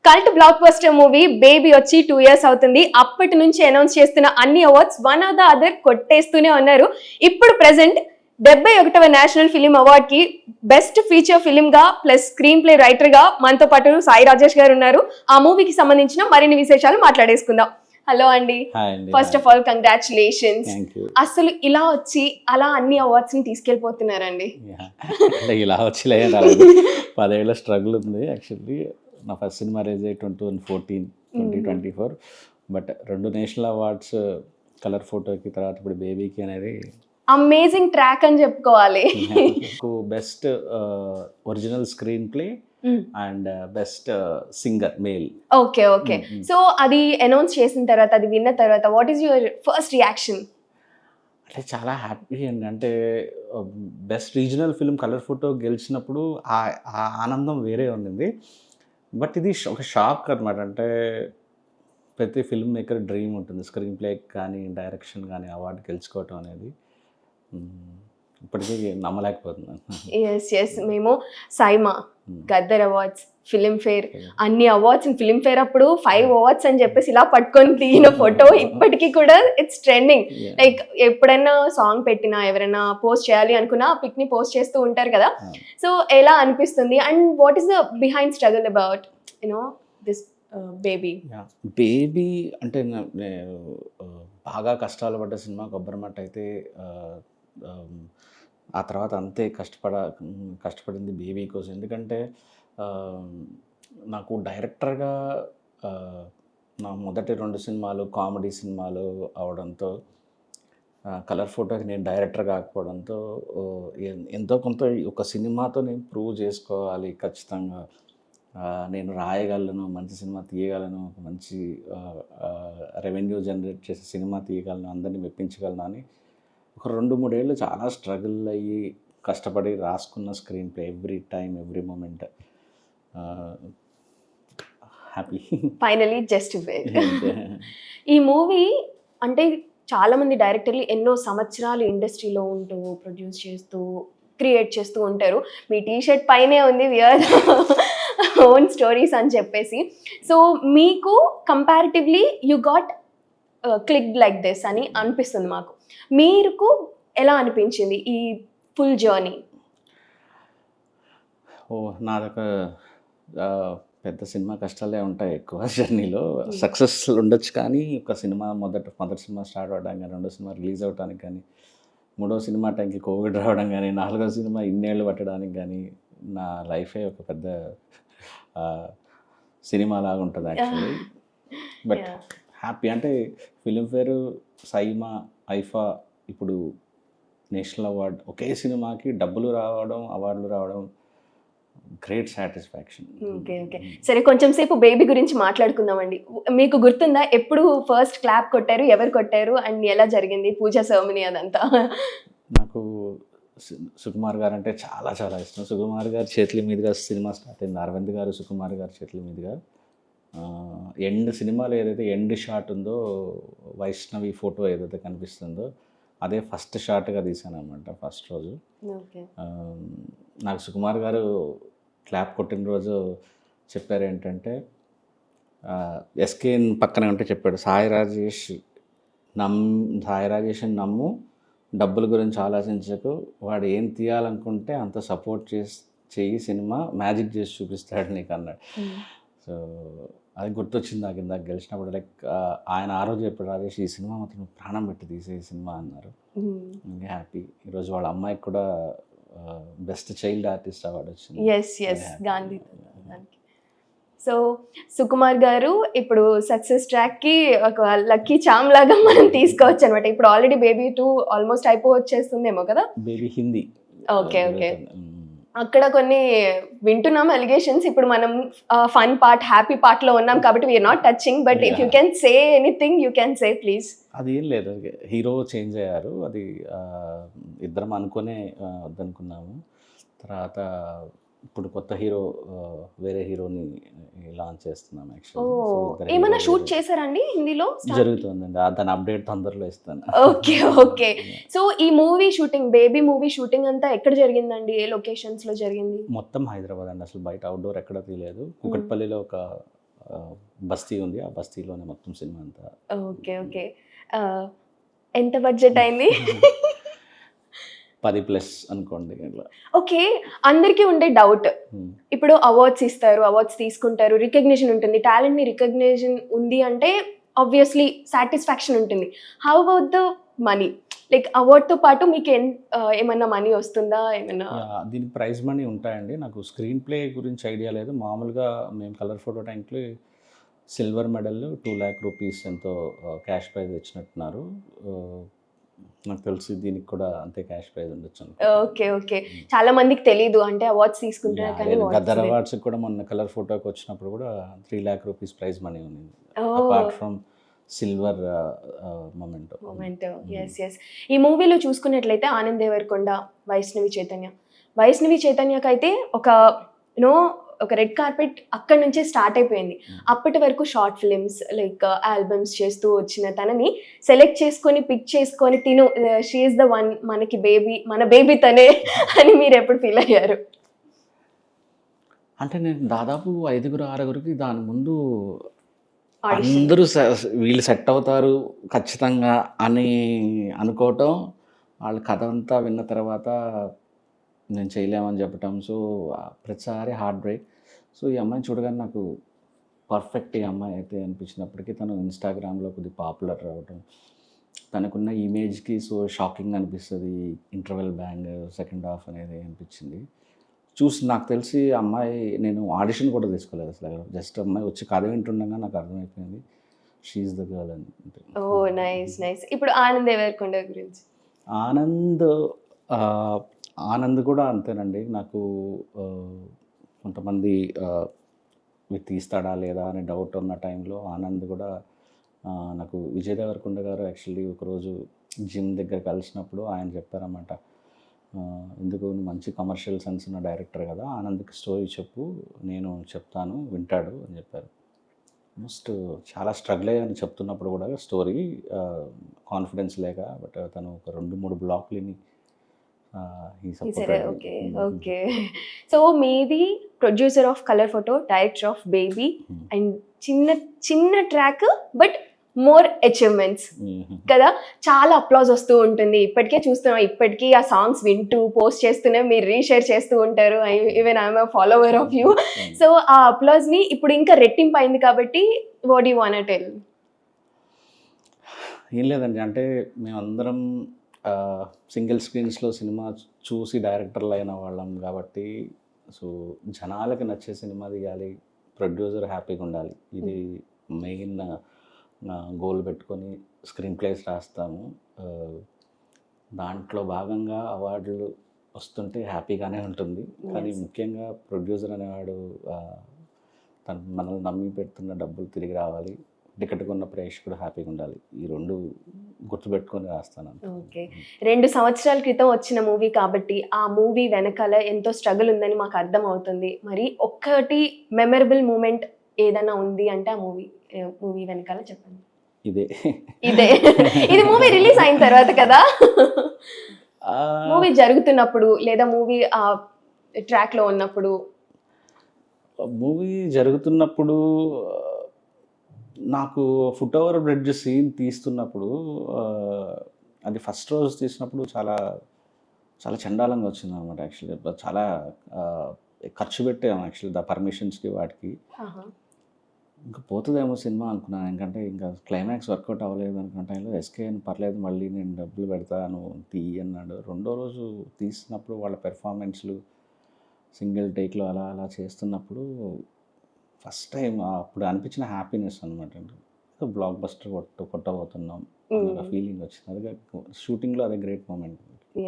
Cult blockbuster movie baby వచ్చి 2 years అవుతుంది. అప్పటి నుంచి అనౌన్స్ చేస్తున్న అన్ని awards one or the other కొట్టేస్తూనే ఉన్నారు. ఇప్పుడు ప్రెసెంట్ 71వ నేషనల్ ఫిలిం అవార్డ్ కి బెస్ట్ ఫీచర్ ఫిలిం గా ప్లస్ స్క్రీన్ ప్లే రైటర్ గా మనతో పాటు సాయి రాజేష్ గారు ఉన్నారు. ఆ మూవీకి సంబంధించిన మరిన్ని విశేషాలు మాట్లాడేసుకుందాం. హలో అండి. First of all congratulations. అసలు ఇలా వచ్చి అలా అన్ని అవార్డ్స్ ని తీసుకెళ్లిపోతున్నారండి. ఇలా వచ్చి 10 ఏళ్ళ స్ట్రగుల్ ఉంది. యాక్చువల్లీ నా ఫస్ట్ సినిమా రిలీజ్ అయ్యి 2024 బట్ 2 నేషనల్ అవార్డ్స్ కలర్ ఫోటోకి తర్వాత ఇప్పుడు బేబీకి అనేది అమేజింగ్ ట్రాక్ అని చెప్పుకోవాలి. Best original screen play and best singer male. Okay okay. So అది అనౌన్స్ చేసిన తర్వాత, అది విన్న తర్వాత what is your first reaction? అంటే చాలా హ్యాపీ అండి. అంటే best regional film colour photo గెలిచినప్పుడు ఆ ఆనందం వేరే ఉండింది. బట్ ఇది ఒక షాక్ అనమాట. అంటే ప్రతి ఫిల్మ్ మేకర్ డ్రీమ్ ఉంటుంది, స్క్రీన్ ప్లే కానీ డైరెక్షన్ కానీ అవార్డు గెలుచుకోవటం అనేది. ఇప్పటికీ నమ్మలేకపోతున్నాను. ఎస్ ఎస్, మేము సైమా, గద్దర్ అవార్డ్స్, ఫిలింఫేర్ అన్ని అవార్డ్స్, ఫిలింఫేర్ అప్పుడు 5 అవార్డ్స్ అని చెప్పేసి ఇలా పట్టుకొని తీసిన ఫోటో ఇప్పటికీ కూడా ఇట్స్ ట్రెండింగ్. లైక్ ఎప్పుడైనా సాంగ్ పెట్టినా, ఎవరైనా పోస్ట్ చేయాలి అనుకున్నా ఆ పిక్ ని పోస్ట్ చేస్తూ ఉంటారు కదా. సో ఎలా అనిపిస్తుంది and what is the behind struggle about this baby? Baby అంటే బాగా కష్టాలు పడ్డ సినిమా కొబ్బరిమట్ట అయితే, ఆ తర్వాత అంతే కష్టపడింది బేబీ కోసం. ఎందుకంటే నాకు డైరెక్టర్గా నా మొదటి 2 సినిమాలు కామెడీ సినిమాలు అవడంతో, కలర్ ఫోటోకి నేను డైరెక్టర్ కాకపోవడంతో ఎంతో కొంత ఒక సినిమాతో నేను ప్రూవ్ చేసుకోవాలి. ఖచ్చితంగా నేను రాయగలను, మంచి సినిమా తీయగలను, ఒక మంచి రెవెన్యూ జనరేట్ చేసే సినిమా తీయగలను, అందరినీ మెప్పించగలను అని ఒక 2-3 ఏళ్ళు చాలా స్ట్రగుల్ అయ్యి కష్టపడి రాసుకున్న screenplay. Every time every moment happy. Finally just ఈ మూవీ అంటే చాలా మంది డైరెక్టర్లు ఎన్నో సంవత్సరాలు ఇండస్ట్రీలో ఉంటూ ప్రొడ్యూస్ చేస్తూ క్రియేట్ చేస్తూ ఉంటారు. మీ టీషర్ట్ పైనే ఉంది వియర్ ఓన్ స్టోరీస్ అని చెప్పేసి. సో మీకు comparatively you got clicked like this అని అనిపిస్తుంది మాకు. మీకు ఎలా అనిపించింది ఈ ఫుల్ జర్నీ? నాదొక పెద్ద సినిమా కష్టాలే ఉంటాయి ఎక్కువ జర్నీలో. సక్సెస్ ఉండొచ్చు కానీ ఒక సినిమా మొదటి సినిమా స్టార్ట్ అవ్వడం కానీ, 2వ సినిమా రిలీజ్ అవ్వడానికి కానీ, 3వ సినిమా టైంకి కోవిడ్ రావడం కానీ, 4వ సినిమా ఇన్నేళ్ళు పట్టడానికి కానీ, నా లైఫే ఒక పెద్ద సినిమా లాగా ఉంటుంది యాక్చువల్లీ. But happy. అంటే ఫిలింఫేర్, సైమా, ఐఫా, ఇప్పుడు నేషనల్ అవార్డ్, ఒకే సినిమాకి డబ్బులు రావడం, అవార్డులు రావడం గ్రేట్ సాటిస్ఫాక్షన్. Okay okay. సరే, కొంచెం సేపు బేబీ గురించి మాట్లాడుకుందామండి. మీకు గుర్తుందా ఎప్పుడు ఫస్ట్ క్లాప్ కొట్టారు, ఎవరు కొట్టారు అండ్ ఎలా జరిగింది పూజా సెరమనీ అదంతా? నాకు సుకుమార్ గారు అంటే చాలా చాలా ఇష్టం. సుకుమార్ గారి చేతుల మీదుగా సినిమా స్టార్ట్ అయింది. అరవింద్ గారు, సుకుమార్ గారి చేతుల మీదుగా. ఎండ్ సినిమాలో ఏదైతే ఎండ్ షాట్ ఉందో, వైష్ణవి ఫోటో ఏదైతే కనిపిస్తుందో అదే ఫస్ట్ షాట్గా తీశాను అనమాట ఫస్ట్ రోజు. నాకు సుకుమార్ గారు క్లాప్ కొట్టిన రోజు చెప్పారు ఏంటంటే, ఎస్కేన్ పక్కనే ఉంటే చెప్పాడు, సాయి రాజేష్ని నమ్ము, డబ్బుల గురించి ఆలోచించకు, వాడు ఏం తీయాలనుకుంటే అంత సపోర్ట్ చెయ్యి, సినిమా మ్యాజిక్ చేసి చూపిస్తాడు నీకు అన్నాడు. సో అది గుర్తొచ్చింది నాకు ఇందాక గెలిచినప్పుడు. లైక్ ఆయన ఆ రోజు చెప్పాడు, రాజేష్ ఈ సినిమా మాత్రం ప్రాణం పెట్టి తీసే సినిమా అన్నారు. హ్యాపీ. ఈరోజు వాళ్ళ అమ్మాయికి కూడా బెస్ట్ చైల్డ్ ఆర్టిస్ట్ అవార్డు వచ్చింది. గాంధీ. సో సుకుమార్ గారు ఇప్పుడు సక్సెస్ ట్రాక్కి ఒక లక్కీ చామ్ లాగా మనం తీసుకోవచ్చు అనమాట. ఇప్పుడు ఆల్రెడీ బేబీ 2 ఆల్మోస్ట్ అయిపోవచ్చేస్తుందేమో కదా. బేబీ హిందీ. Okay okay. అక్కడ కొన్ని వింటున్నాం అలిగేషన్స్. ఇప్పుడు మనం ఫన్ పార్ట్, హ్యాపీ పార్ట్లో ఉన్నాం కాబట్టి we're not touching. But if you can say anything you can say please. అది ఏం లేదు, హీరో చేంజ్ అయ్యారు. అది ఇద్దరం అనుకునే వద్దనుకున్నాము. తర్వాత ఇప్పుడు కొత్త హీరో, వేరే హీరోని లాంచ్ చేస్తున్నాం. యాక్చువల్లీ ఏమైనా షూట్ చేశారండి హిందీలో? జరుగుతుందండి, దాని అప్డేట్ తొందరలో ఇస్తాను. Okay okay. సో ఈ movie shooting, baby movie shooting అంతా ఎక్కడ జరిగిందండి? ఏ లొకేషన్స్ లో జరిగింది? మొత్తం హైదరాబాద్ అండి. అసలు బయట అవుట్డోర్ ఎక్కడ తీయలేదు. కుకట్పల్లిలో ఒక బస్తీ ఉంది, ఆ బస్తీలోనే మొత్తం సినిమా అంతా. ఓకే. ఓకే. ఎంత బడ్జెట్ అయింది? 10+ అనుకోండి ఇట్లా. ఓకే. అందరికీ ఉండే డౌట్. Hmm. ఇప్పుడు అవార్డ్స్ ఇస్తారు, అవార్డ్స్ తీసుకుంటారు, రికగ్నిషన్ ఉంటుంది. టాలెంట్‌ని రికగ్నిషన్ ఉంది అంటే ఆబ్వియస్లీ సాటిస్ఫాక్షన్ ఉంటుంది. How about the money? Like అవార్డ్‌తో పాటు మీకు ఏమన్నా మనీ వస్తుందా? ఏమన్నా? దీనికి ప్రైజ్ మనీ ఉంటాయండి. నాకు స్క్రీన్ ప్లే గురించి ఐడియా లేదు. మామూలుగా మేము కలర్ ఫోటో టైంకి సిల్వర్ మెడల్ 2 lakh రూపీస్ ఎంతో క్యాష్ ప్రైజ్ ఇచ్చినట్టున్నారు. నాకు తెలిసి దీనికి కూడా అంతే క్యాష్ ప్రైజ్ ఉండొచ్చు. ఓకే. ఓకే. చాలా మందికి తెలీదు. అంటే అవార్డ్స్ తీసుకుంటున్నారు కానీ గద్దర్ అవార్డ్స్ కూడా మొన్న కలర్ ఫోటోకి వచ్చినప్పుడు కూడా 3 lakh రూపీస్ ప్రైజ్ మనీ ఉంది, apart from silver moment. Yes. ఈ మూవీలో చూసుకున్నట్లయితే ఆనంద్ దేవరకొండ, వైష్ణవి చైతన్యకైతే ఒక రెడ్ కార్పెట్ అక్కడి నుంచే స్టార్ట్ అయిపోయింది. అప్పటి వరకు షార్ట్ ఫిలిమ్స్ లైక్ ఆల్బమ్స్ చేస్తూ వచ్చిన తనని సెలెక్ట్ చేసుకొని పిక్ చేసుకొని షీఈస్ ద వన్, మనకి బేబీ, మన బేబీ తనే అని మీరు ఎప్పుడు ఫీల్ అయ్యారు? అంటే నేను దాదాపు 5-6కి దాని ముందు అందరూ వీళ్ళు సెట్ అవుతారు ఖచ్చితంగా అని అనుకోవటం, వాళ్ళ కథ అంతా విన్న తర్వాత నేను చేయలేమని చెప్పటం. సో ప్రతిసారి హార్ట్ బ్రేక్. సో ఈ అమ్మాయిని చూడగానే నాకు పర్ఫెక్ట్ ఈ అమ్మాయి అయితే అనిపించినప్పటికీ తను ఇన్స్టాగ్రామ్లో కొద్దిగా పాపులర్ అవ్వటం, తనకున్న ఇమేజ్కి సో షాకింగ్ అనిపిస్తుంది. ఇంటర్వెల్ బ్యాంగ్ సెకండ్ హాఫ్ అనేది అనిపించింది. చూసి నాకు తెలిసి అమ్మాయి, నేను ఆడిషన్ కూడా తీసుకోలేదు అసలు, జస్ట్ అమ్మాయి వచ్చి కథ వింటుండగా నాకు అర్థమైపోయింది షీఈస్ ద గర్ల్ అని. ఓ నైస్. ఇప్పుడు ఆనంద్ దేవరకొండ గురించి? ఆనంద్ కూడా అంతేనండి. నాకు కొంతమంది తీస్తాడా లేదా అని డౌట్ ఉన్న టైంలో ఆనంద్ కూడా నాకు విజయ్ దేవరకొండ గారు యాక్చువల్లీ ఒకరోజు జిమ్ దగ్గర కలిసినప్పుడు ఆయన చెప్పారన్నమాట, ఎందుకు నువ్వు మంచి కమర్షియల్ సెన్స్ ఉన్న డైరెక్టర్ కదా, ఆనంద్కి స్టోరీ చెప్పు, నేను చెప్తాను, వింటాడు అని చెప్పారు. ఆల్మోస్ట్ చాలా స్ట్రగుల్ అయ్యని చెప్తున్నప్పుడు కూడా స్టోరీ కాన్ఫిడెన్స్ లేక, బట్ తను ఒక 2-3 బ్లాక్లని ఓకే. సో మీది producer of colour photo, director of baby, and చిన్న ట్రాక్ బట్ మోర్ అచీవ్మెంట్స్ కదా. చాలా అప్లాజ్ వస్తూ ఉంటుంది. ఇప్పటికే చూస్తున్నాం, ఇప్పటికీ ఆ సాంగ్స్ వింటూ పోస్ట్ చేస్తూనే మీరు రీషేర్ చేస్తూ ఉంటారు. Even I'm a follower of you. So ఆ అప్లాజ్ ని ఇప్పుడు ఇంకా రెట్టింపు అయింది కాబట్టి what you want to tell? ఏం లేదండి, అంటే మేమందరం సింగిల్ స్క్రీన్స్లో సినిమా చూసి డైరెక్టర్లు అయిన వాళ్ళం కాబట్టి, సో జనాలకి నచ్చే సినిమా తీయాలి, ప్రొడ్యూసర్ హ్యాపీగా ఉండాలి, ఇది మెయిన్ గోల్ పెట్టుకొని స్క్రీన్ ప్లేస్ రాస్తాము. దాంట్లో భాగంగా అవార్డులు వస్తుంటే హ్యాపీగానే ఉంటుంది. కానీ ముఖ్యంగా ప్రొడ్యూసర్ అనేవాడు తను మనల్ని నమ్మి పెడుతున్న డబ్బులు తిరిగి రావాలి, టికెట్ కొన్న ప్రేక్షకుడు హ్యాపీగా ఉండాలి. ఈ 2 గుర్తుపెట్టుకొని రాస్తాను. ఓకే. 2 సంవత్సరాల క్రితం వచ్చిన మూవీ కాబట్టి ఆ మూవీ వెనకాల ఎంతో స్ట్రగుల్ ఉందని మాకు అర్థం అవుతుంది. మరి ఒక్కటి మెమరబుల్ మూమెంట్ ఏదైనా ఉంది అంటే ఆ మూవీ వెనకాల చెప్పండి. ఇదే ఇది మూవీ రిలీజ్ అయిన తర్వాత కదా, మూవీ జరుగుతున్నప్పుడు లేదా మూవీ ట్రాక్ లో ఉన్నప్పుడు? మూవీ జరుగుతున్నప్పుడు నాకు ఫుట్ ఓవర్ బ్రిడ్జ్ సీన్ తీస్తున్నప్పుడు, అది ఫస్ట్ రోజు తీసినప్పుడు చాలా చాలా చండాలంగా వచ్చింది అనమాట. యాక్చువల్లీ చాలా ఖర్చు పెట్టాము యాక్చువల్లీ పర్మిషన్స్కి వాటికి. ఇంకా పోతుందేమో సినిమా అనుకున్నాను, ఎందుకంటే ఇంకా క్లైమాక్స్ వర్కౌట్ అవ్వలేదు అనుకున్న టైంలో ఎస్కే అని పర్లేదు మళ్ళీ నేను డబ్బులు పెడతాను తీయి అన్నాడు. 2వ రోజు తీసినప్పుడు వాళ్ళ పెర్ఫార్మెన్స్లు సింగిల్ టేక్లో అలా చేస్తున్నప్పుడు ఫస్ట్ టైం అప్పుడు అనిపించిన హ్యాపీనెస్ అనమాట. బ్లాక్ బస్టర్ కొట్టబోతున్నాం ఫీలింగ్ వచ్చింది. అదే షూటింగ్లో అదే గ్రేట్ మూమెంట్.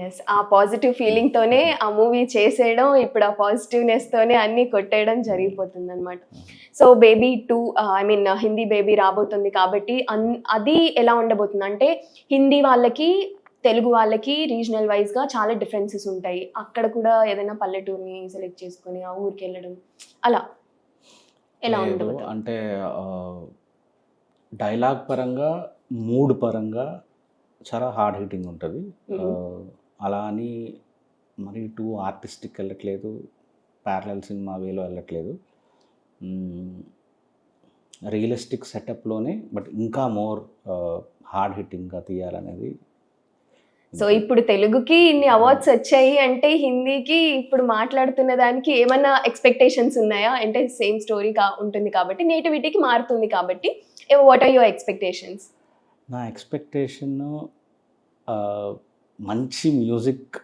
ఎస్, ఆ పాజిటివ్ ఫీలింగ్ తోనే ఆ మూవీ చేసేయడం, ఇప్పుడు ఆ పాజిటివ్నెస్ తోనే అన్ని కొట్టేయడం జరిగిపోతుంది అనమాట. సో బేబీ 2 హిందీ బేబీ రాబోతుంది కాబట్టి అది ఎలా ఉండబోతుంది అంటే, హిందీ వాళ్ళకి తెలుగు వాళ్ళకి రీజనల్ వైజ్గా చాలా డిఫరెన్సెస్ ఉంటాయి. అక్కడ కూడా ఏదైనా పల్లెటూరుని సెలెక్ట్ చేసుకొని ఆ ఊరికి వెళ్ళడం అలా ఎలా ఉండదు అంటే డైలాగ్ పరంగా, మూడ్ పరంగా చాలా హార్డ్ హిట్టింగ్ ఉంటుంది. అలా అని మరి టూ ఆర్టిస్టిక్ వెళ్ళట్లేదు, ప్యారలల్ సినిమా వేలో వెళ్ళట్లేదు. రియలిస్టిక్ సెటప్లోనే బట్ ఇంకా మోర్ హార్డ్ హిట్టింగ్గా తీయాలనేది. సో ఇప్పుడు తెలుగుకి ఇన్ని అవార్డ్స్ వచ్చాయి అంటే హిందీకి ఇప్పుడు మాట్లాడుతున్న దానికి ఏమన్నా ఎక్స్పెక్టేషన్స్ ఉన్నాయా? అంటే సేమ్ స్టోరీ ఉంటుంది కాబట్టి నేటివిటీకి మారుతుంది కాబట్టి వాట్ ఆర్ యువర్ ఎక్స్పెక్టేషన్స్? నా ఎక్స్పెక్టేషన్ మంచి మ్యూజిక్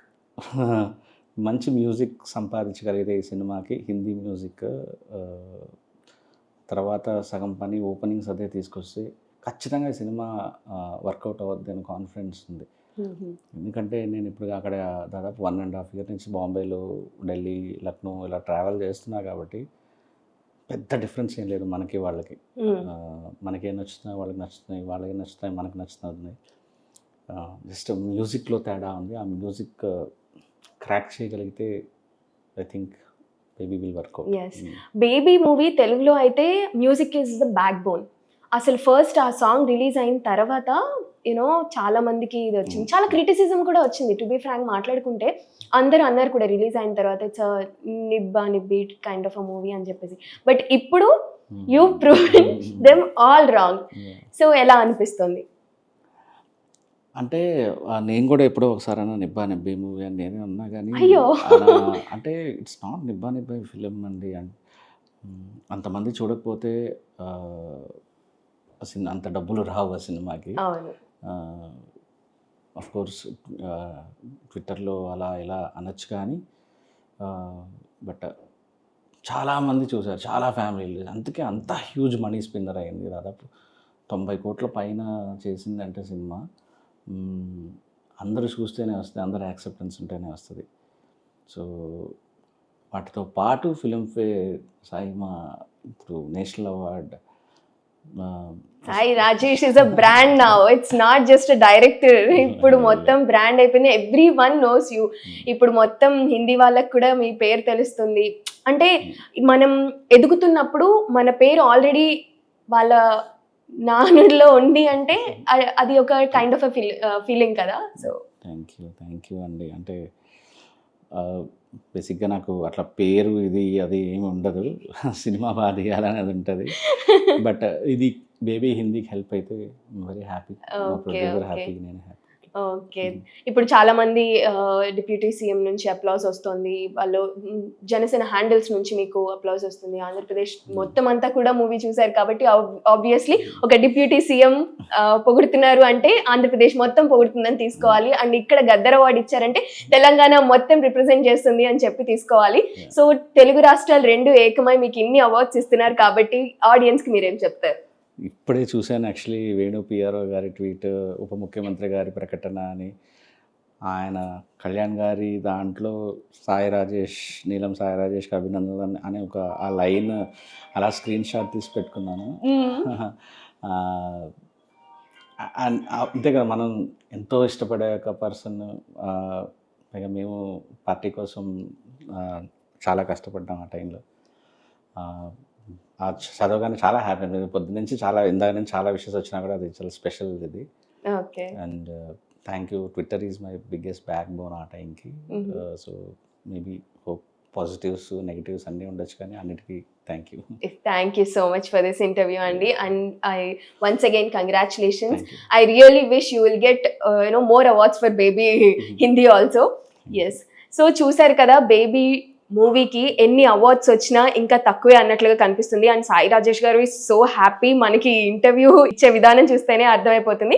మంచి మ్యూజిక్ సంపాదించగలిగితే ఈ సినిమాకి హిందీ మ్యూజిక్, తర్వాత సగం పని ఓపెనింగ్స్ అదే తీసుకొస్తే ఖచ్చితంగా ఈ సినిమా వర్కౌట్ అవ్వద్దు అని కాన్ఫిడెన్స్ ఉంది. ఎందుకంటే నేను ఇప్పుడు అక్కడ దాదాపు 1.5 years నుంచి బాంబేలో, ఢిల్లీ, లక్నో ఇలా ట్రావెల్ చేస్తున్నా కాబట్టి పెద్ద డిఫరెన్స్ ఏం లేదు మనకి వాళ్ళకి. మనకేం నచ్చుతున్నాయి వాళ్ళకి నచ్చుతున్నాయి, వాళ్ళకి నచ్చుతున్నాయి మనకి నచ్చుతున్నాయి. జస్ట్ మ్యూజిక్లో తేడా ఉంది. ఆ మ్యూజిక్ క్రాక్ చేయగలిగితే I think baby will work out. Yes, baby movie తెలుగులో అయితే music is the backbone. అసలు ఫస్ట్ ఆ సాంగ్ రిలీజ్ అయిన తర్వాత యూనో చాలా మందికి ఇది వచ్చింది, చాలా క్రిటిసిజం కూడా వచ్చింది. టు బి ఫ్రాంక్ మాట్లాడుకుంటే అందరూ అన్నారు కూడా రిలీజ్ అయిన తర్వాత it's nibbi kind of a movie అని చెప్పేసి. బట్ ఇప్పుడు you proved them all wrong. So ఎలా అనిపిస్తుంది? అంటే నేను కూడా ఎప్పుడో ఒకసారి అన్నా నిబ్బి మూవీ అని నేనే అన్నా కానీ అయ్యో అంటే ఇట్స్ నాట్ నిబ్బి ఫిలిం అండి. అంతమంది చూడకపోతే అంత డబ్బులు రావు ఆ సినిమాకి. ఆఫ్ కోర్స్ ట్విట్టర్లో అలా ఇలా అనొచ్చు కానీ బట్ చాలామంది చూసారు, చాలా ఫ్యామిలీలు. అందుకే అంత హ్యూజ్ మనీ స్పెండర్ అయింది. దాదాపు 90 కోట్ల పైన చేసిందంటే సినిమా. అందరూ చూస్తేనే వస్తుంది, అందరూ యాక్సెప్టెన్స్ ఉంటేనే వస్తుంది. సో వాటితో పాటు ఫిలింఫేర్, సాయిమా, ఇప్పుడు national award. Sai Rajesh is a brand now. It's not just a director. ఇప్పుడు మొత్తం బ్రాండ్ అయిపోయింది. Every one knows you. ఇప్పుడు మొత్తం హిందీ వాళ్ళకి కూడా మీ పేరు తెలుస్తుంది. అంటే మనం ఎదుగుతున్నప్పుడు మన పేరు ఆల్రెడీ వాళ్ళ నానుడిలో ఉంది అంటే అది ఒక కైండ్ ఆఫ్ ఫీలింగ్ కదా. సో థ్యాంక్ యూ అండి. అంటే బేసిక్గా నాకు అట్లా పేరు ఇది అది ఏమి ఉండదు, సినిమా బాగా తీయాలనేది ఉంటుంది. బట్ ఇది బేబీ హిందీకి హెల్ప్ అయితే వెరీ హ్యాపీ, హ్యాపీ, నేను హ్యాపీ. ఓకే, ఇప్పుడు చాలా మంది డిప్యూటీ సీఎం నుంచి అప్లాజ్ వస్తుంది, వాళ్ళు జనసేన హ్యాండిల్స్ నుంచి మీకు అప్లాజ్ వస్తుంది. ఆంధ్రప్రదేశ్ మొత్తం అంతా కూడా మూవీ చూసారు కాబట్టి ఆబ్వియస్లీ ఒక డిప్యూటీ సీఎం పొగుడుతున్నారు అంటే ఆంధ్రప్రదేశ్ మొత్తం పొగుడుతుందని తీసుకోవాలి. అండ్ ఇక్కడ గద్దర్ అవార్డు ఇచ్చారంటే తెలంగాణ మొత్తం రిప్రజెంట్ చేస్తుంది అని చెప్పి తీసుకోవాలి. సో తెలుగు రాష్ట్రాలు రెండు ఏకమై మీకు ఇన్ని అవార్డ్స్ ఇస్తున్నారు కాబట్టి ఆడియన్స్కి మీరేం చెప్తారు? ఇప్పుడే చూశాను యాక్చువల్లీ వేణు పిఆర్ఓ గారి ట్వీట్, ఉప ముఖ్యమంత్రి గారి ప్రకటన అని. ఆయన కళ్యాణ్ గారి దాంట్లో సాయి రాజేష్, నీలం సాయి రాజేష్కి అభినందన అని ఒక ఆ లైన్ అలా స్క్రీన్ షాట్ తీసి పెట్టుకున్నాను. అంతే కదా, మనం ఎంతో ఇష్టపడే ఒక పర్సన్. పైగా మేము పార్టీ కోసం చాలా కష్టపడ్డాం ఆ టైంలో. చదవగానే చాలా హ్యాపీ అనిపించింది. పొద్దున్న నుంచి ఇందాక నుంచి చాలా విషయాలు వచ్చినా కూడా అది చాలా స్పెషల్ ఇది. Okay, and thank you. Twitter is my biggest backbone ఆ టైంకి. So maybe hope positives negatives అన్నీ ఉండొచ్చు కానీ అన్నిటికీ thank you so much for this interview అండి. And I once again congratulations. I really wish you will get more awards for Baby Hindi also. Yes, so చూసారు కదా, baby మూవీకి ఎన్ని awards వచ్చినా ఇంకా తక్కువే అన్నట్లుగా కనిపిస్తుంది. అండ్ సాయి రాజేష్ గారు ఈజ్ సో హ్యాపీ. మనకి ఇంటర్వ్యూ ఇచ్చే విధానం చూస్తేనే అర్థమైపోతుంది.